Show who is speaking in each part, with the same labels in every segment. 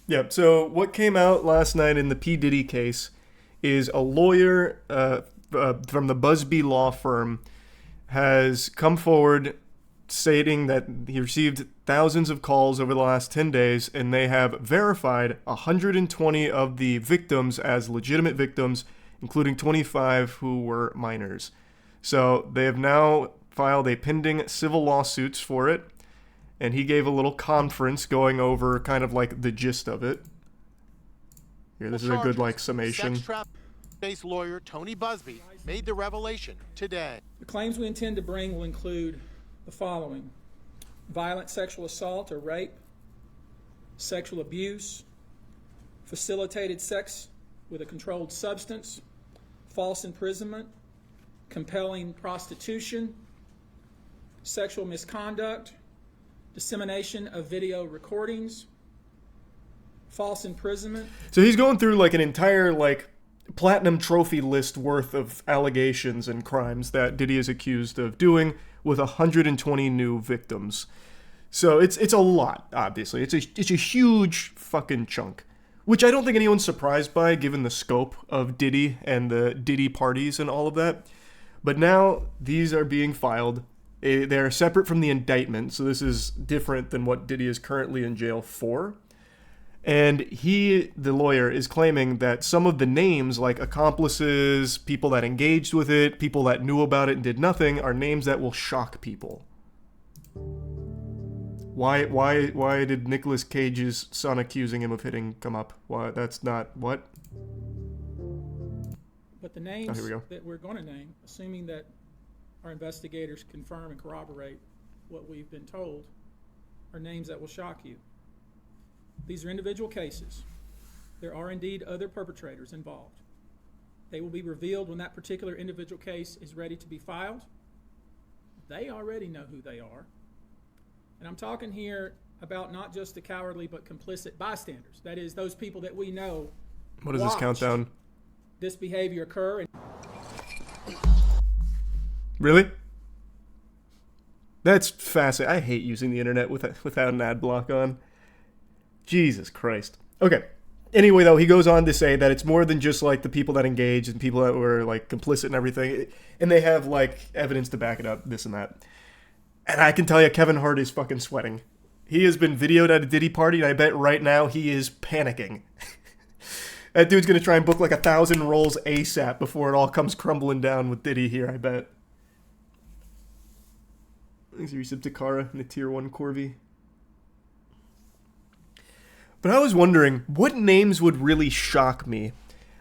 Speaker 1: Yeah, so what came out last night in the P. Diddy case is a lawyer from the Buzbee law firm has come forward stating that he received thousands of calls over the last 10 days and they have verified 120 of the victims as legitimate victims, including 25 who were minors. So they have now filed a pending civil lawsuits for it, and he gave a little conference going over kind of like the gist of it. Here, this is a good like summation.
Speaker 2: Sex trafficking lawyer Tony Buzbee made the revelation today.
Speaker 3: The claims we intend to bring will include the following: violent sexual assault or rape, sexual abuse, facilitated sex with a controlled substance, false imprisonment, compelling prostitution, sexual misconduct, dissemination of video recordings, false imprisonment.
Speaker 1: So he's going through like an entire like platinum trophy list worth of allegations and crimes that Diddy is accused of doing with 120 new victims. So it's a lot, obviously. It's a huge fucking chunk, which I don't think anyone's surprised by given the scope of Diddy and the Diddy parties and all of that. But now these are being filed. They're separate from the indictment, so this is different than what Diddy is currently in jail for. And he, the lawyer, is claiming that some of the names, like accomplices, people that engaged with it, people that knew about it and did nothing, are names that will shock people. Why did Nicolas Cage's son accusing him of hitting come up? Why, that's not what?
Speaker 3: But the names
Speaker 1: here we go.
Speaker 3: that we're going to name, assuming that our investigators confirm and corroborate what we've been told, are names that will shock you. These are individual cases. There are indeed other perpetrators involved. They will be revealed when that particular individual case is ready to be filed. They already know who they are. And I'm talking here about not just the cowardly but complicit bystanders. That is, those people that we know
Speaker 1: What is this countdown?
Speaker 3: this behavior occur. And
Speaker 1: Really? That's fascinating. I hate using the internet without an ad block on. Jesus Christ. Okay. Anyway, though, he goes on to say that it's more than just like the people that engaged and people that were like complicit and everything. And they have like evidence to back it up, this and that. And I can tell you, Kevin Hart is fucking sweating. He has been videoed at a Diddy party, and I bet right now he is panicking. That dude's going to try and book like 1,000 rolls ASAP before it all comes crumbling down with Diddy here, I bet. Thanks for resub to Kara in the tier 1 Corvi. But I was wondering, what names would really shock me?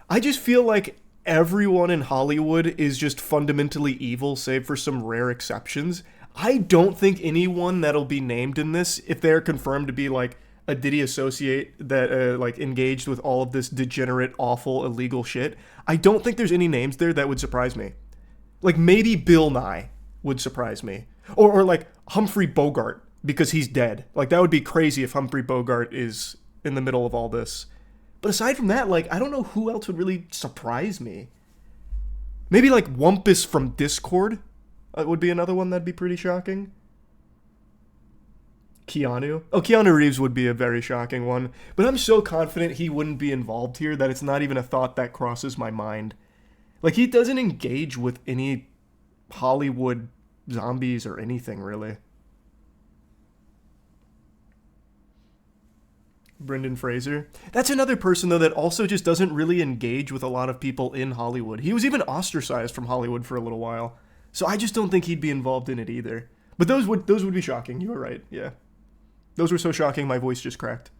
Speaker 1: I just feel like everyone in Hollywood is just fundamentally evil, save for some rare exceptions. I don't think anyone that'll be named in this, if they're confirmed to be like a Diddy associate that like engaged with all of this degenerate, awful, illegal shit, I don't think there's any names there that would surprise me. Like maybe Bill Nye would surprise me. Or like Humphrey Bogart, because he's dead. Like that would be crazy if Humphrey Bogart is in the middle of all this. But aside from that, like, I don't know who else would really surprise me. Maybe like Wumpus from Discord would be another one that'd be pretty shocking. Keanu. Oh, Keanu Reeves would be a very shocking one. But I'm so confident he wouldn't be involved here that it's not even a thought that crosses my mind. Like, he doesn't engage with any Hollywood zombies or anything, really. Brendan Fraser. That's another person, though, that also just doesn't really engage with a lot of people in Hollywood. He was even ostracized from Hollywood for a little while. So I just don't think he'd be involved in it either. But those would be shocking. You were right, yeah. Those were so shocking, my voice just cracked.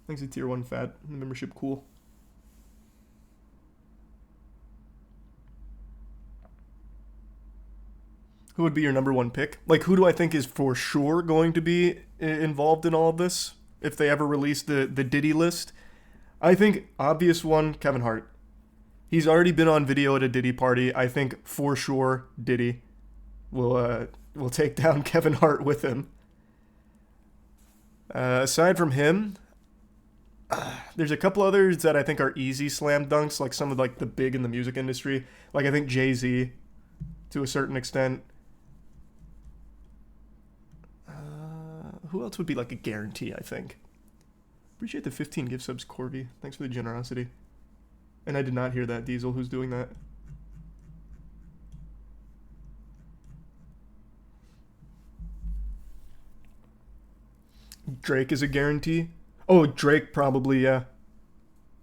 Speaker 1: Thanks to Tier 1 Fat. Membership cool. Who would be your number one pick? Like, who do I think is for sure going to be involved in all of this? If they ever release the Diddy list? I think, obvious one, Kevin Hart. He's already been on video at a Diddy party. I think, for sure, Diddy will take down Kevin Hart with him. Aside from him, there's a couple others that I think are easy slam dunks, like some of like the big in the music industry. Like, I think Jay-Z, to a certain extent. Who else would be like a guarantee, I think? Appreciate the 15 gift subs, Corby. Thanks for the generosity. And I did not hear that, Diesel. Who's doing that? Drake is a guarantee. Oh, Drake probably, yeah.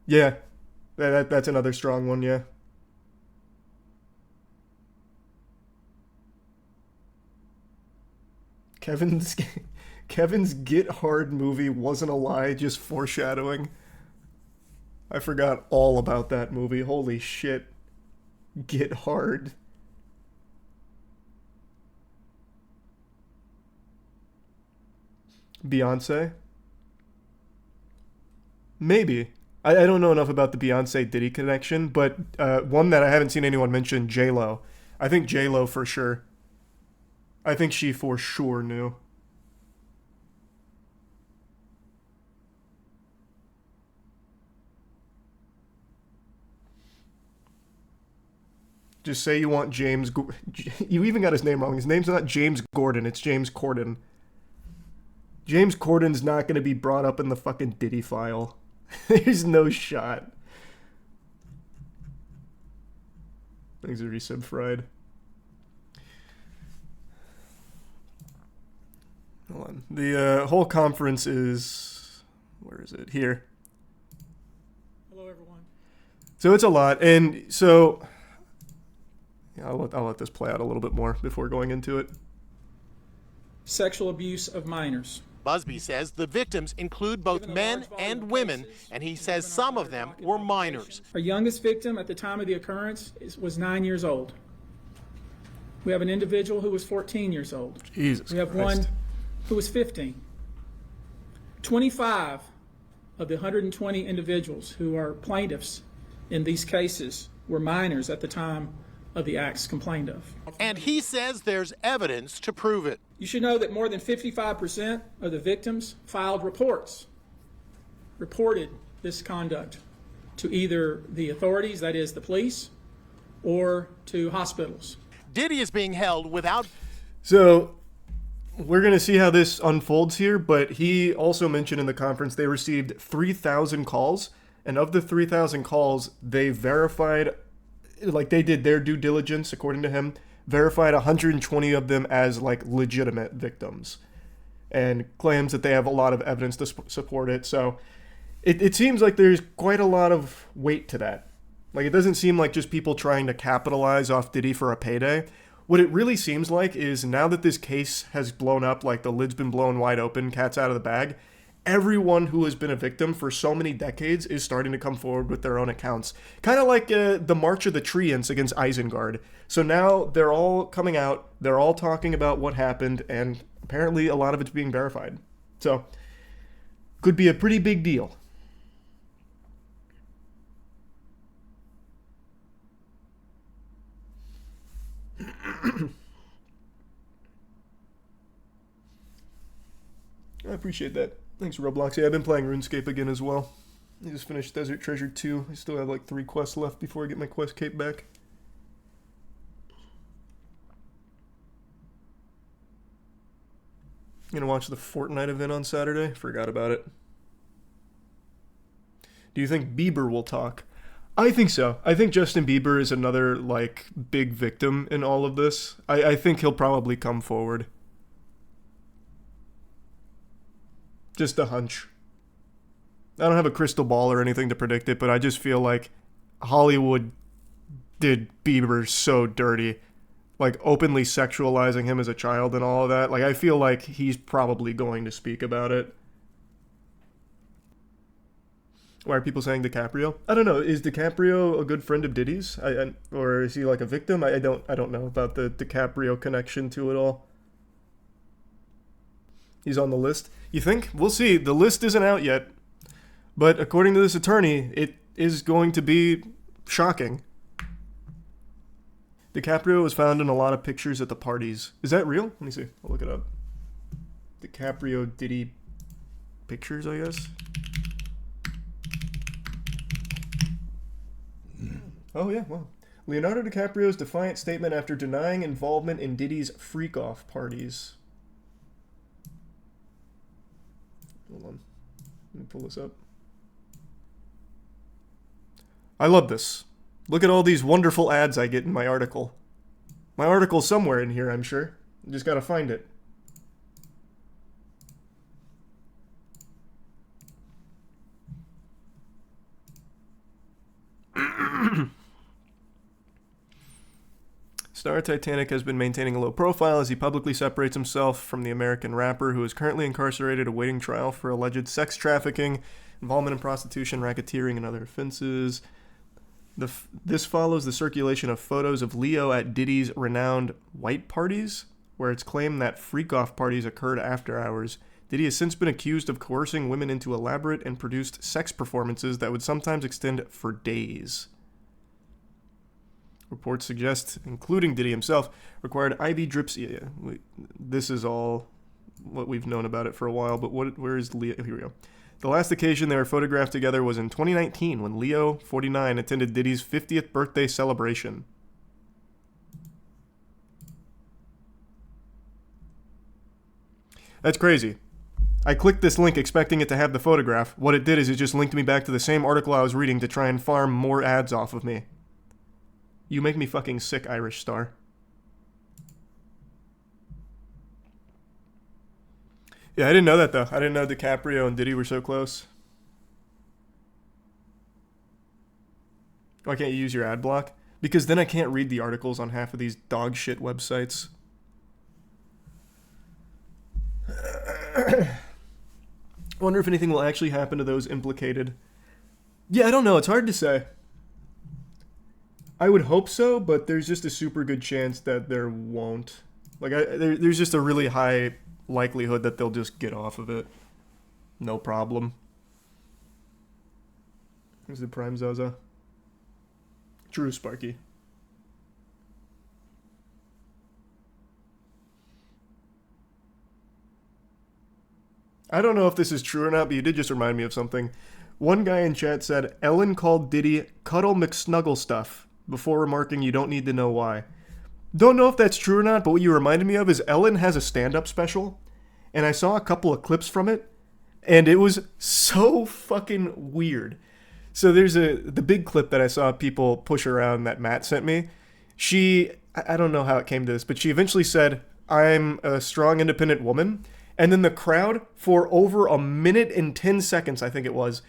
Speaker 1: Yeah, that's another strong one, yeah. Kevin's Get Hard movie wasn't a lie, just foreshadowing. I forgot all about that movie. Holy shit. Get Hard. Beyonce? Maybe. I don't know enough about the Beyonce Diddy connection, but one that I haven't seen anyone mention, J-Lo. I think J-Lo for sure. I think she for sure knew. Just say you want James... You even got his name wrong. His name's not James Gordon. It's James Corden. James Corden's not going to be brought up in the fucking Diddy file. There's no shot. Thanks for resub fried. Hold on. The whole conference is... Where is it? Here.
Speaker 3: Hello, everyone.
Speaker 1: So it's a lot. And so... Yeah, I'll let this play out a little bit more before going into it.
Speaker 3: Sexual abuse of minors.
Speaker 2: Buzbee says the victims include both men and women, and he says some of them were minors.
Speaker 3: Our youngest victim at the time of the occurrence was 9 years old. We have an individual who was 14 years old.
Speaker 1: Jesus
Speaker 3: We have
Speaker 1: Christ.
Speaker 3: one who was 15. 25 of the 120 individuals who are plaintiffs in these cases were minors at the time of the acts complained of.
Speaker 2: And he says there's evidence to prove it.
Speaker 3: You should know that more than 55% of the victims filed reported this conduct to either the authorities, that is the police, or to hospitals.
Speaker 2: Diddy is being held without...
Speaker 1: So we're going to see how this unfolds here, but he also mentioned in the conference they received 3,000 calls, and of the 3,000 calls, they verified, like they did their due diligence, according to him, verified 120 of them as like legitimate victims, and claims that they have a lot of evidence to support it. So it seems like there's quite a lot of weight to that. Like, it doesn't seem like just people trying to capitalize off Diddy for a payday. What it really seems like is now that this case has blown up, like the lid's been blown wide open, cat's out of the bag, everyone who has been a victim for so many decades is starting to come forward with their own accounts. Kind of like the March of the Treants against Isengard. So now they're all coming out, they're all talking about what happened, and apparently a lot of it's being verified. So, could be a pretty big deal. I appreciate that. Thanks, Roblox. Yeah, I've been playing RuneScape again as well. I just finished Desert Treasure 2. I still have like 3 quests left before I get my quest cape back. Gonna watch the Fortnite event on Saturday. Forgot about it. Do you think Bieber will talk? I think so. I think Justin Bieber is another, like, big victim in all of this. I think he'll probably come forward. Just a hunch. I don't have a crystal ball or anything to predict it, but I just feel like Hollywood did Bieber so dirty. Like, openly sexualizing him as a child and all of that. Like, I feel like he's probably going to speak about it. Why are people saying DiCaprio? I don't know. Is DiCaprio a good friend of Diddy's? Or is he like a victim? I don't know about the DiCaprio connection to it all. He's on the list. You think? We'll see. The list isn't out yet. But according to this attorney, it is going to be shocking. DiCaprio was found in a lot of pictures at the parties. Is that real? Let me see. I'll look it up. DiCaprio Diddy pictures, I guess. Oh, yeah, wow. Leonardo DiCaprio's defiant statement after denying involvement in Diddy's freak-off parties. Hold on. Let me pull this up. I love this. Look at all these wonderful ads I get in my article. My article's somewhere in here, I'm sure. You just gotta find it. Star Titanic has been maintaining a low profile as he publicly separates himself from the American rapper who is currently incarcerated awaiting trial for alleged sex trafficking, involvement in prostitution, racketeering, and other offenses. This follows the circulation of photos of Leo at Diddy's renowned white parties, where it's claimed that freak-off parties occurred after hours. Diddy has since been accused of coercing women into elaborate and produced sex performances that would sometimes extend for days. Reports suggest, including Diddy himself, required IV drips. Yeah, this is all what we've known about it for a while, but where is Leo? Here we go. The last occasion they were photographed together was in 2019 when Leo, 49, attended Diddy's 50th birthday celebration. That's crazy. I clicked this link expecting it to have the photograph. What it did is it just linked me back to the same article I was reading to try and farm more ads off of me. You make me fucking sick, Irish Star. Yeah, I didn't know that, though. I didn't know DiCaprio and Diddy were so close. Why can't you use your ad block? Because then I can't read the articles on half of these dog shit websites. Wonder if anything will actually happen to those implicated. Yeah, I don't know. It's hard to say. I would hope so, but there's just a super good chance that there won't. Like, there's just a really high likelihood that they'll just get off of it. No problem. Here's the Prime Zaza. True, Sparky. I don't know if this is true or not, but you did just remind me of something. One guy in chat said, Ellen called Diddy Cuddle McSnuggle stuff, before remarking you don't need to know why. Don't know if that's true or not, but what you reminded me of is Ellen has a stand-up special, and I saw a couple of clips from it, and it was so fucking weird. So there's the big clip that I saw people push around that Matt sent me. I don't know how it came to this, but she eventually said, I'm a strong, independent woman, and then the crowd, for over a minute and 10 seconds, I think it was,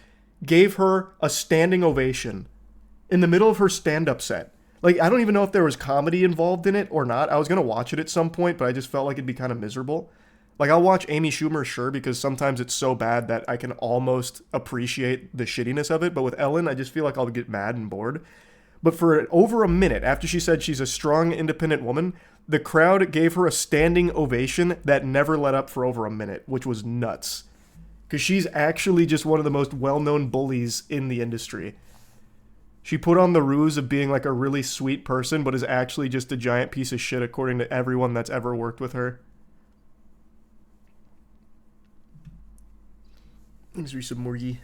Speaker 1: gave her a standing ovation in the middle of her stand-up set. Like, I don't even know if there was comedy involved in it or not. I was going to watch it at some point, but I just felt like it'd be kind of miserable. Like, I'll watch Amy Schumer, sure, because sometimes it's so bad that I can almost appreciate the shittiness of it. But with Ellen, I just feel like I'll get mad and bored. But for over a minute, after she said she's a strong, independent woman, the crowd gave her a standing ovation that never let up for over a minute, which was nuts. Because she's actually just one of the most well-known bullies in the industry. She put on the ruse of being like a really sweet person, but is actually just a giant piece of shit according to everyone that's ever worked with her. Thanks, Risa Morgie.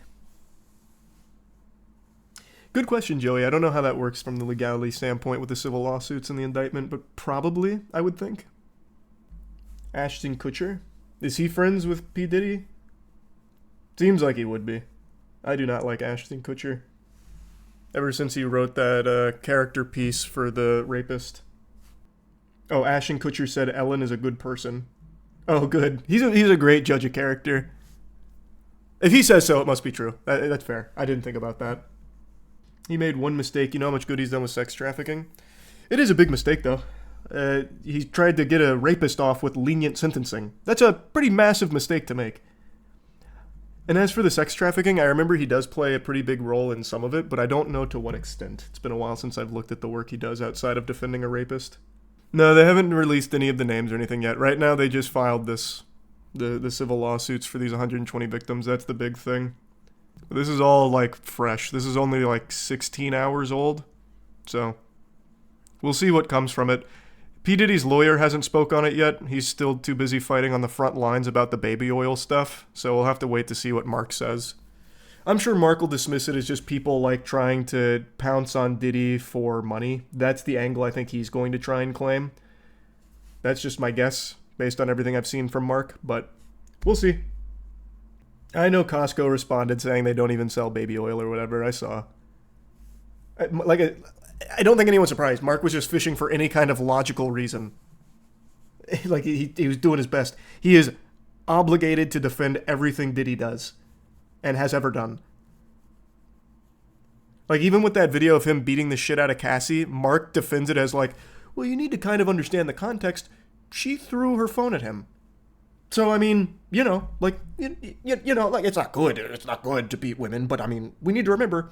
Speaker 1: Good question, Joey. I don't know how that works from the legality standpoint with the civil lawsuits and the indictment, but probably, I would think. Ashton Kutcher? Is he friends with P. Diddy? Seems like he would be. I do not like Ashton Kutcher. Ever since he wrote that character piece for The Rapist. Oh, Ashton Kutcher said Ellen is a good person. Oh, good. He's a great judge of character. If he says so, it must be true. That's fair. I didn't think about that. He made one mistake. You know how much good he's done with sex trafficking? It is a big mistake, though. He tried to get a rapist off with lenient sentencing. That's a pretty massive mistake to make. And as for the sex trafficking, I remember he does play a pretty big role in some of it, but I don't know to what extent. It's been a while since I've looked at the work he does outside of defending a rapist. No, they haven't released any of the names or anything yet. Right now, they just filed the civil lawsuits for these 120 victims. That's the big thing. This is all, like, fresh. This is only, like, 16 hours old. So, we'll see what comes from it. P. Diddy's lawyer hasn't spoke on it yet. He's still too busy fighting on the front lines about the baby oil stuff, so we'll have to wait to see what Mark says. I'm sure Mark will dismiss it as just people, like, trying to pounce on Diddy for money. That's the angle I think he's going to try and claim. That's just my guess, based on everything I've seen from Mark, but we'll see. I know Costco responded saying they don't even sell baby oil or whatever. I saw. I don't think anyone's surprised. Mark was just fishing for any kind of logical reason. Like, he was doing his best. He is obligated to defend everything Diddy does and has ever done. Like, even with that video of him beating the shit out of Cassie, Mark defends it as like, well, you need to kind of understand the context. She threw her phone at him. So, I mean, you know, like, you know, like, it's not good. It's not good to beat women, but I mean, we need to remember,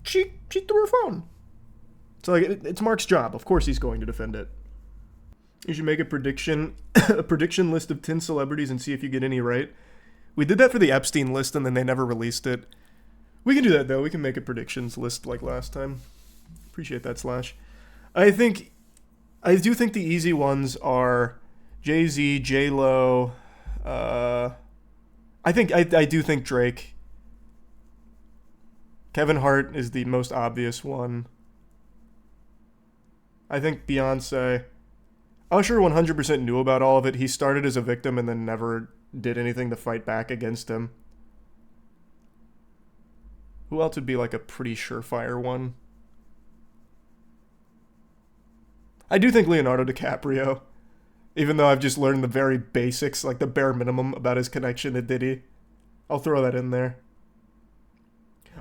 Speaker 1: she threw her phone. So, like, it's Mark's job. Of course he's going to defend it. You should make a prediction list of 10 celebrities and see if you get any right. We did that for the Epstein list and then they never released it. We can do that, though. We can make a predictions list like last time. Appreciate that, Slash. I do think the easy ones are Jay-Z, J-Lo. I do think Drake. Kevin Hart is the most obvious one. I think Beyonce. Usher 100% knew about all of it. He started as a victim and then never did anything to fight back against him. Who else would be like a pretty surefire one? I do think Leonardo DiCaprio. Even though I've just learned the very basics, like the bare minimum about his connection to Diddy. I'll throw that in there.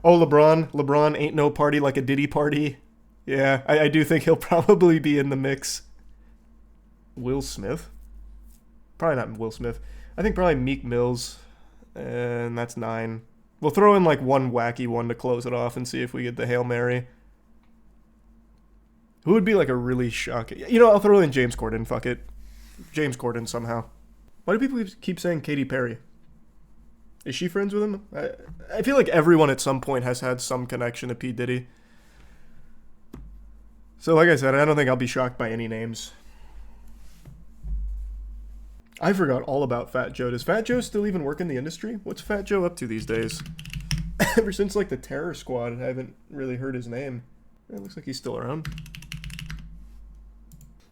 Speaker 1: Oh, LeBron. LeBron ain't no party like a Diddy party. Yeah, I do think he'll probably be in the mix. Will Smith? Probably not Will Smith. I think probably Meek Mills. And that's 9. We'll throw in like one wacky one to close it off and see if we get the Hail Mary. Who would be like a really shocking... You know, I'll throw in James Corden. Fuck it. James Corden somehow. Why do people keep saying Katy Perry? Is she friends with him? I feel like everyone at some point has had some connection to P. Diddy. So like I said, I don't think I'll be shocked by any names. I forgot all about Fat Joe. Does Fat Joe still even work in the industry? What's Fat Joe up to these days? Ever since like the Terror Squad, I haven't really heard his name. It looks like he's still around.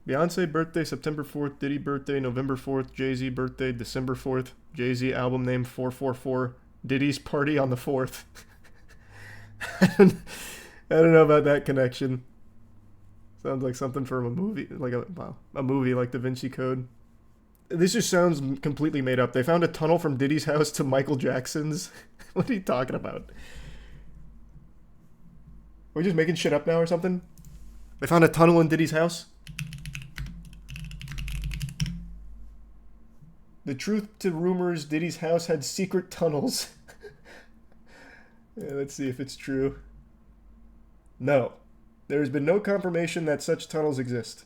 Speaker 1: Beyonce birthday, September 4th. Diddy birthday, November 4th. Jay-Z birthday, December 4th. Jay-Z album name 444. Diddy's party on the 4th. I don't know about that connection. Sounds like something from a movie, like a movie like Da Vinci Code. This just sounds completely made up. They found a tunnel from Diddy's house to Michael Jackson's. What are you talking about? Are we just making shit up now or something? They found a tunnel in Diddy's house? The truth to rumors, Diddy's house had secret tunnels. Yeah, let's see if it's true. No. There has been no confirmation that such tunnels exist.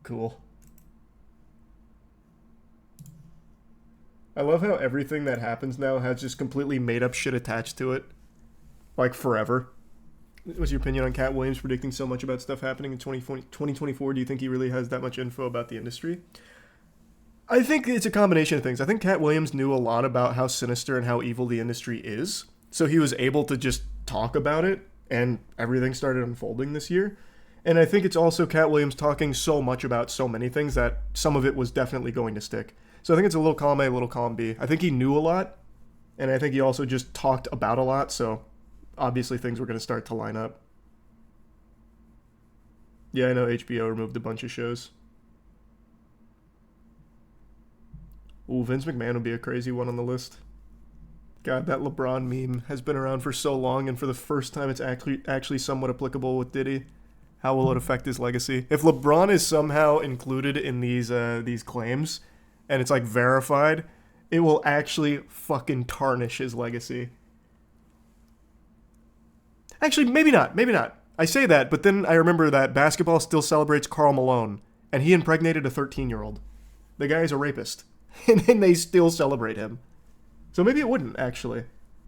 Speaker 1: Cool. I love how everything that happens now has just completely made up shit attached to it. Like forever. What's your opinion on Cat Williams predicting so much about stuff happening in 2024? Do you think he really has that much info about the industry? I think it's a combination of things. I think Cat Williams knew a lot about how sinister and how evil the industry is. So he was able to just talk about it, and everything started unfolding this year. And I think it's also Cat Williams talking so much about so many things that some of it was definitely going to stick. So I think it's a little column A, a little column B. I think he knew a lot, and I think he also just talked about a lot, so obviously things were going to start to line up. Yeah, I know HBO removed a bunch of shows. Ooh, Vince McMahon would be a crazy one on the list. God, that LeBron meme has been around for so long, and for the first time it's actually somewhat applicable with Diddy. How will it affect his legacy? If LeBron is somehow included in these claims, and it's like verified, it will actually fucking tarnish his legacy. Actually, maybe not. I say that, but then I remember that basketball still celebrates Karl Malone, and he impregnated a 13-year-old. The guy is a rapist, and they still celebrate him. So maybe it wouldn't, actually.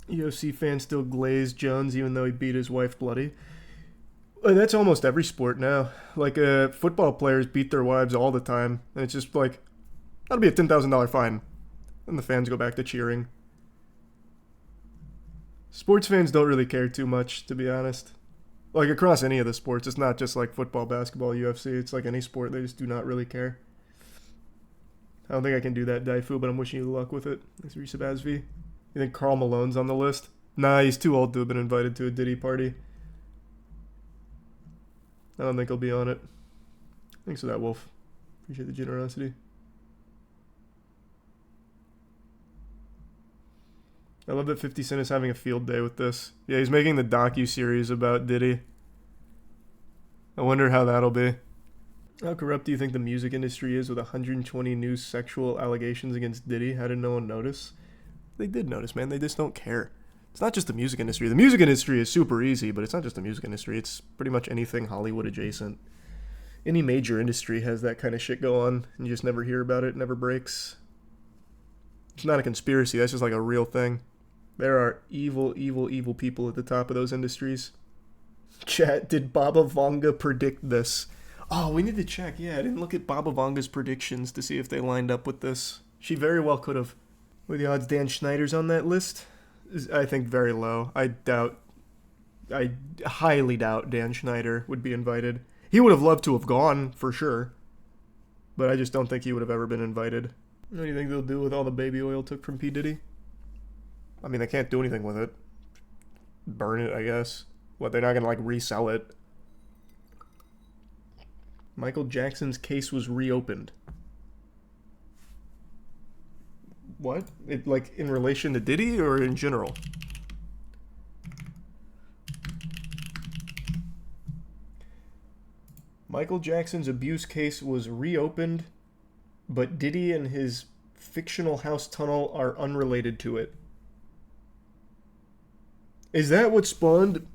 Speaker 1: UFC fans still glaze Jones even though he beat his wife bloody. That's almost every sport now. Like, football players beat their wives all the time, and it's just like, that'll be a $10,000 fine. And the fans go back to cheering. Sports fans don't really care too much, to be honest. Like, across any of the sports, it's not just like football, basketball, UFC. It's like any sport, they just do not really care. I don't think I can do that, Daifu, but I'm wishing you luck with it. Thanks, Risa Bazvi. You think Karl Malone's on the list? Nah, he's too old to have been invited to a Diddy party. I don't think he'll be on it. Thanks for that, Wolf. Appreciate the generosity. I love that 50 Cent is having a field day with this. Yeah, he's making the docu-series about Diddy. I wonder how that'll be. How corrupt do you think the music industry is with 120 new sexual allegations against Diddy? How did no one notice? They did notice, man. They just don't care. It's not just the music industry. The music industry is super easy, but it's not just the music industry. It's pretty much anything Hollywood adjacent. Any major industry has that kind of shit go on, and you just never hear about it. It never breaks. It's not a conspiracy. That's just like a real thing. There are evil, evil, evil people at the top of those industries. Chat, did Baba Vanga predict this? Oh, we need to check. Yeah, I didn't look at Baba Vanga's predictions to see if they lined up with this. She very well could have. What are the odds Dan Schneider's on that list? I think very low. I highly doubt Dan Schneider would be invited. He would have loved to have gone, for sure. But I just don't think he would have ever been invited. What do you think they'll do with all the baby oil took from P. Diddy? I mean, they can't do anything with it. Burn it, I guess. What, they're not gonna, like, resell it? Michael Jackson's case was reopened. What? It, like, in relation to Diddy or in general? Michael Jackson's abuse case was reopened, but Diddy and his fictional house tunnel are unrelated to it. Is that what spawned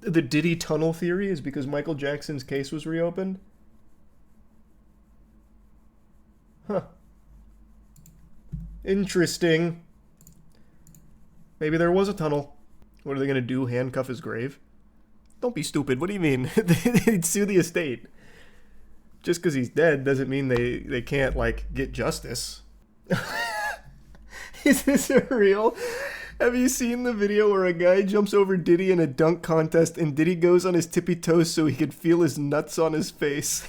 Speaker 1: the Diddy tunnel theory? Is because Michael Jackson's case was reopened? Huh. Interesting. Maybe there was a tunnel. What are they going to do? Handcuff his grave? Don't be stupid. What do you mean? They'd sue the estate. Just because he's dead doesn't mean they can't, like, get justice. Is this real? Have you seen the video where a guy jumps over Diddy in a dunk contest and Diddy goes on his tippy toes so he could feel his nuts on his face?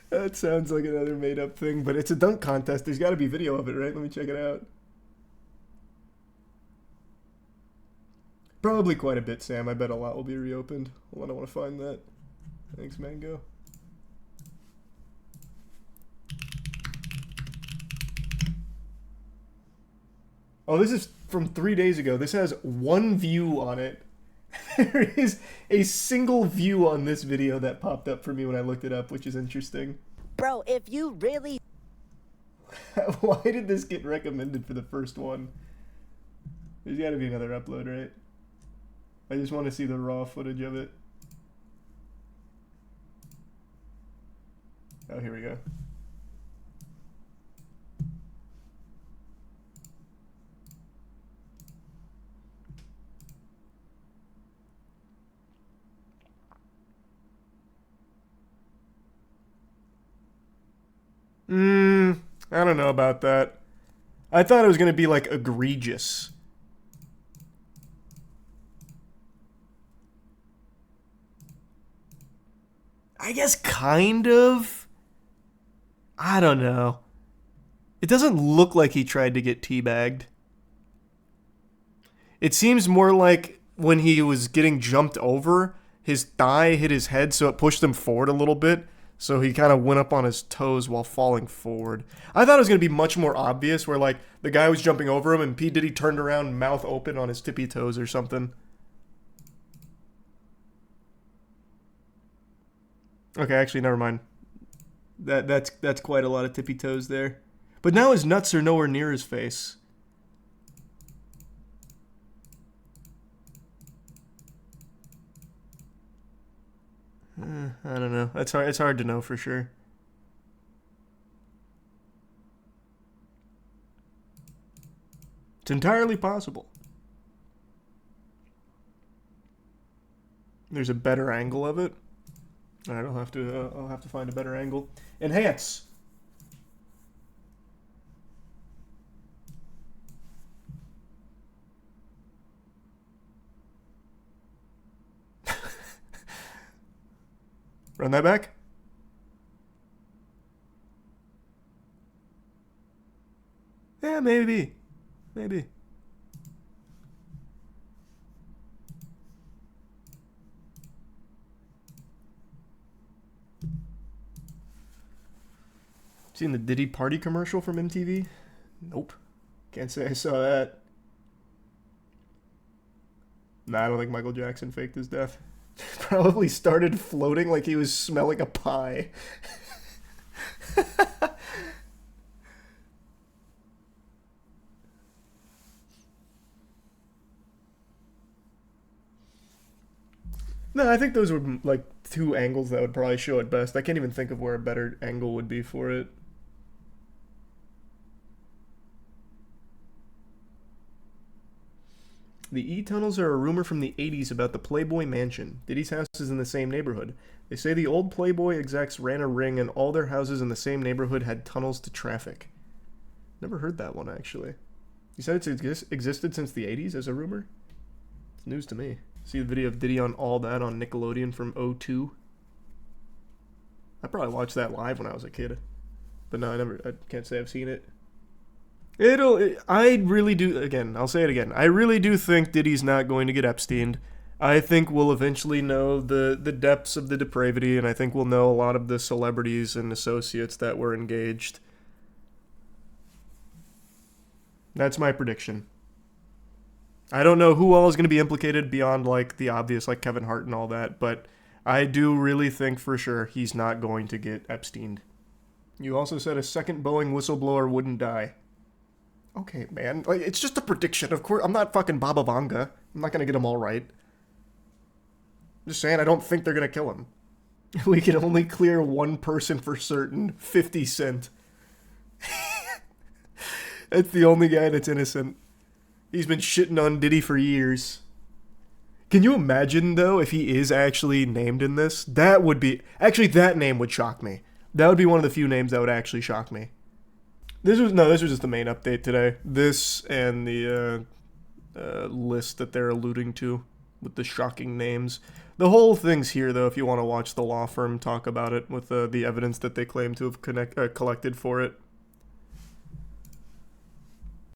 Speaker 1: That sounds like another made-up thing, but it's a dunk contest. There's got to be video of it, right? Let me check it out. Probably quite a bit, Sam. I bet a lot will be reopened. Hold on, I want to find that. Thanks, Mango. Oh, this is from 3 days ago. This has one view on it. There is a single view on this video that popped up for me when I looked it up, which is interesting.
Speaker 4: Bro, if you really...
Speaker 1: Why did this get recommended for the first one? There's got to be another upload, right? I just want to see the raw footage of it. Oh, here we go. I don't know about that. I thought it was going to be, like, egregious. I guess kind of. I don't know. It doesn't look like he tried to get teabagged. It seems more like when he was getting jumped over, his thigh hit his head, so it pushed him forward a little bit. So he kind of went up on his toes while falling forward. I thought it was going to be much more obvious where, like, the guy was jumping over him and P. Diddy turned around, mouth open on his tippy toes or something. Okay, actually, never mind. That's quite a lot of tippy toes there. But now his nuts are nowhere near his face. I don't know. It's hard to know for sure. It's entirely possible. There's a better angle of it. All right, I'll have to find a better angle. Enhance. Run that back. Yeah, maybe. Maybe. Seen the Diddy party commercial from MTV? Nope. Can't say I saw that. Nah, I don't think Michael Jackson faked his death. Probably started floating like he was smelling a pie. No, I think those were like two angles that would probably show it best. I can't even think of where a better angle would be for it. The E-tunnels are a rumor from the 80s about the Playboy Mansion. Diddy's house is in the same neighborhood. They say the old Playboy execs ran a ring and all their houses in the same neighborhood had tunnels to traffic. Never heard that one, actually. You said it's existed since the 80s as a rumor? It's news to me. See the video of Diddy on All That on Nickelodeon from '02? I probably watched that live when I was a kid. But no, I can't say I've seen it. I really do, again, I'll say it again. I really do think Diddy's not going to get Epsteined. I think we'll eventually know the depths of the depravity, and I think we'll know a lot of the celebrities and associates that were engaged. That's my prediction. I don't know who all is going to be implicated beyond, like, the obvious, like Kevin Hart and all that, but I do really think for sure he's not going to get Epsteined. You also said a second Boeing whistleblower wouldn't die. Okay, man. Like, it's just a prediction. Of course, I'm not fucking Baba Vanga. I'm not gonna get them all right. I'm just saying, I don't think they're gonna kill him. We can only clear one person for certain. 50 Cent. That's the only guy that's innocent. He's been shitting on Diddy for years. Can you imagine, though, if he is actually named in this? That would be... Actually, that name would shock me. That would be one of the few names that would actually shock me. This was just the main update today. This and the list that they're alluding to with the shocking names. The whole thing's here, though, if you want to watch the law firm talk about it with the evidence that they claim to have collected for it.